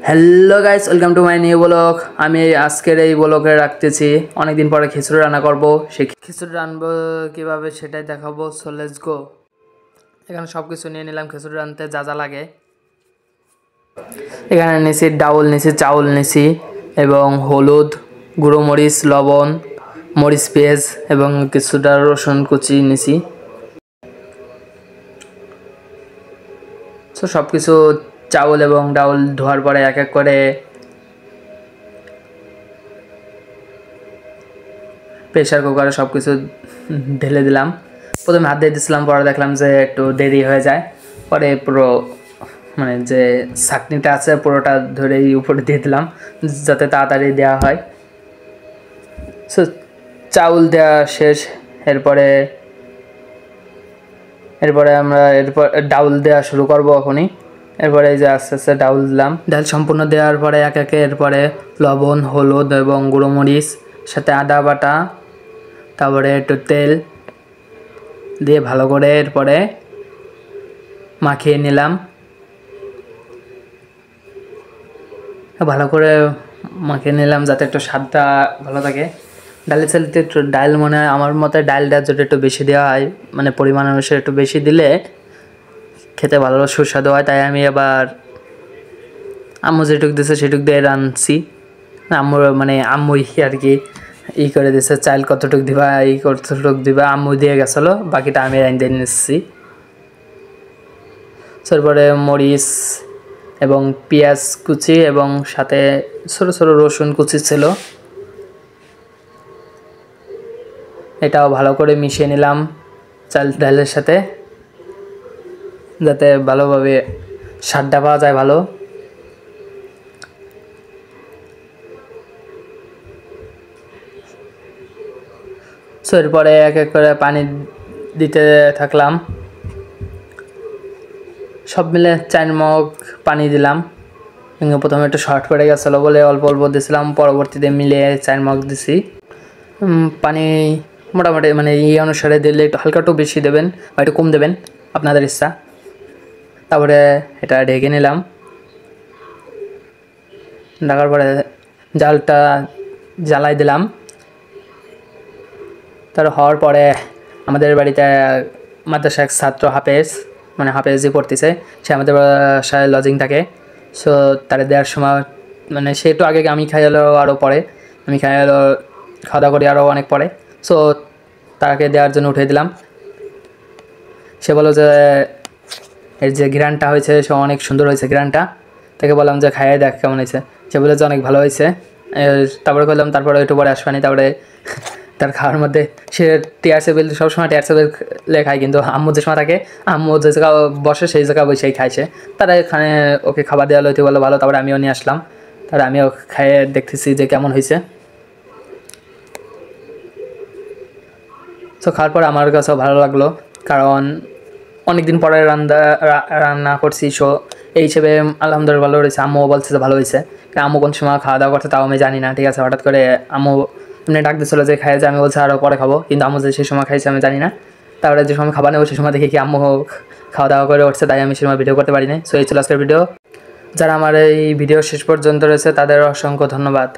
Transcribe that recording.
Hello guys, welcome to my new blog. আমি আজকের এই ব্লগে রাখতেছি অনেকদিন পরে খিচুড়ি রান্না করব। সেই খিচুড়ি রান্নাবো কীভাবে সেটাই দেখাবো। So let's go. এখানে সব কিছু নিয়ে নিলাম খিচুড়ি রাঁধতে যা যা লাগে। এখানে নিছি ডাউল, নিছি চাউল, নিছি এবং হলুদ, গুঁড়ো মরিচ, লবণ, মরিচ পেঁয়াজ এবং কিছুটা রসুন কুচি নিছি। সো সব কিছু চাউল এবং ডাউল ধোয়ার পরে এক এক করে প্রেশার কুকারে সব কিছু ঢেলে দিলাম। প্রথমে হাত দিয়ে দিয়েছিলাম, পরে দেখলাম যে একটু দেরি হয়ে যায়। পরে পুরো যে ছাঁকনিটা আছে পুরোটা ধরেই উপরে দিয়ে দিলাম যাতে তাড়াতাড়ি দেওয়া হয়। সো চাউল দেওয়া শেষ। এরপরে আমরা ডাউল দেওয়া শুরু করবো এখনই। এরপরে এই যে আস্তে আস্তে ডাউল দিলাম। ডাল সম্পূর্ণ দেওয়ার পরে এক একে এরপরে লবণ, হলুদ এবং গুঁড়ো মরিচ, সাথে আদা বাটা, তারপরে একটু তেল দিয়ে ভালো করে এরপরে মাখিয়ে নিলাম। ভালো করে মাখিয়ে নিলাম যাতে একটু স্বাদটা ভালো থাকে। ডালের চালতে একটু ডাল মনে হয় আমার মতে ডালটা যদি একটু বেশি দেওয়া হয়, পরিমাণ অনুসারে একটু বেশি দিলে খেতে ভালো সুস্বাদু হয়। তাই আমি এবার আম্মু যেটুক দিয়েছে সেটুক দিয়ে রাঁধছি। আম্মুই আর কি করে দিয়েছে, চাল কতটুক দিবা, কতটুক দিবা আম্মু দিয়ে গেছিলো, বাকিটা আমি রাঁধে নিচ্ছি। তারপরে মরিচ এবং পেঁয়াজ কুচি এবং সাথে ছোটো ছোটো রসুন কুচি ছিল, এটাও ভালো করে মিশিয়ে নিলাম চাল ডালের সাথে যাতে ভালোভাবে স্বাদটা পাওয়া যায় ভালো। সো এরপরে এক এক করে পানি দিতে থাকলাম। সব মিলে 4 মগ পানি দিলাম। প্রথমে একটু শর্ট পড়ে গেছিলো বলে অল্প অল্প দিয়েছিলাম, পরবর্তীতে মিলে 4 মগ দিছি। পানি মোটামুটি এই অনুসারে দিলে একটু হালকা একটু বেশি দেবেন বা একটু কম দেবেন, আপনাদের ইচ্ছা। তারপরে এটা ঢেকে নিলাম। ঢাকার পরে জালটা জ্বালাই দিলাম। তার হওয়ার পরে আমাদের বাড়িতে মাদ্রাসা এক ছাত্র হাফেজি পড়তেছে, সে আমাদের বাসায় লজিং থাকে। সো তারা দেওয়ার সময় সে একটু আগে আমি খাই এলো, আরও পরে আমি খাই এলো, খাওয়া দাওয়া করি আরও অনেক পরে। সো তাকে দেওয়ার জন্য উঠে দিলাম। সে বলল যে এর যে ঘ্রাণটা হয়েছে সে অনেক সুন্দর হয়েছে ঘ্রাণটা। তাকে বললাম যে খাইয়ে দেখ কেমন হয়েছে। সে বলে যে অনেক ভালো হয়েছে। তারপরে করলাম, তারপরে একটু পরে আসবানি। তারপরে তার খাওয়ার মধ্যে সে টিআরসেবেল সবসময় টিআরসেবেল খায়, কিন্তু আম্মু যে সময় থাকে, আম্মু যে জায়গা বসে সেই জায়গা বসেই খাইছে। তারা এখানে ওকে খাবার দেওয়া হইতে বললো ভালো। তারপরে আমিও নিয়ে আসলাম, তারপরে আমিও খাইয়ে দেখতেছি যে কেমন হয়েছে। তো খাওয়ার পর আমার কাছেও ভালো লাগলো, কারণ অনেক দিন পরে রান্না করছি। সো এই হিসেবে আলহামদুলিল্লাহ ভালো হয়েছে। আম্মুও বলছে যে ভালো হয়েছে। আম্মু কোন সময় খাওয়া দাওয়া করছে তাও আমি জানি না, ঠিক আছে। হঠাৎ করে আম্মু ডাক দিচ্ছিলো যে খাইয়ে যে, আমি বলছি আরও পরে খাবো, কিন্তু আম্মু যে সেই সময় খাইছে আমি জানি না। তারপরে যে সময় খাবার নেবো সেই সময় দেখি কি আম্মু খাওয়া দাওয়া করে উঠছে, তাই আমি সেই সময় ভিডিও করতে পারি না। সো এই ছিল আজকের ভিডিও। যারা আমার এই ভিডিও শেষ পর্যন্ত রয়েছে তাদের অসংখ্য ধন্যবাদ।